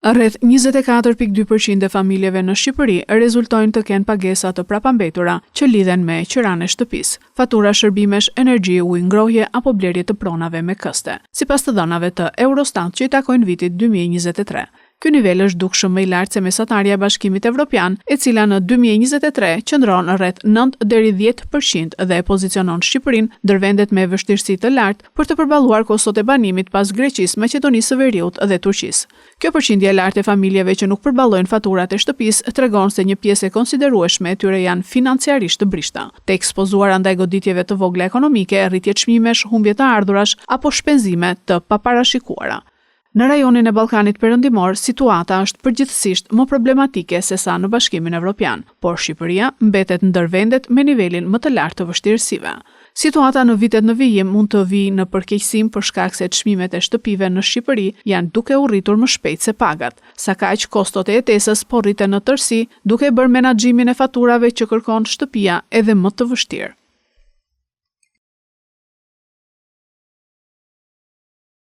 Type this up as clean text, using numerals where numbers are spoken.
Rreth 24.2% e familjeve në Shqipëri rezultojnë të kenë pagesa të prapambetura që lidhen me qiranë e shtëpisë, fatura shërbimesh, energji, ujë, ngrohje apo blerje të pronave me këste, sipas të dhënave të Eurostat që i takojnë vitit 2023. Ky nivel është dukshëm më i lartë se mesatarja e Bashkimit Evropian, e cila në 2023 qëndron rreth 9 deri 10% dhe e pozicionon Shqipërinë ndër vendet me vështirësi të lartë për të përballuar kostot e banimit pas Greqisë, Maqedonisë së Veriut dhe Turqisë. Kjo përqindje e lartë e familjeve që nuk përballojnë faturat e shtëpisë tregon se një pjesë e konsiderueshme e tyre janë financiarisht të brishta, të ekspozuara ndaj goditjeve të vogla ekonomike, rritje çmimesh, humbje të ardhurash apo shpenzime të paparashikuara. Në rajonin e Ballkanit Perëndimor, situata është përgjithsisht më problematike se sa në Bashkimin Evropian, por Shqipëria mbetet ndër vendet me nivelin më të lartë të vështirësive. Situata në vitet në vijim mund të vijë në përkeqësim për shkak se çmimet e shtëpive në Shqipëri janë duke u rritur më shpejt se pagat, sa kaq kostot e jetesës po rriten në tërësi, duke bërë menaxhimin e faturave që kërkon shtëpia edhe më të vështirë.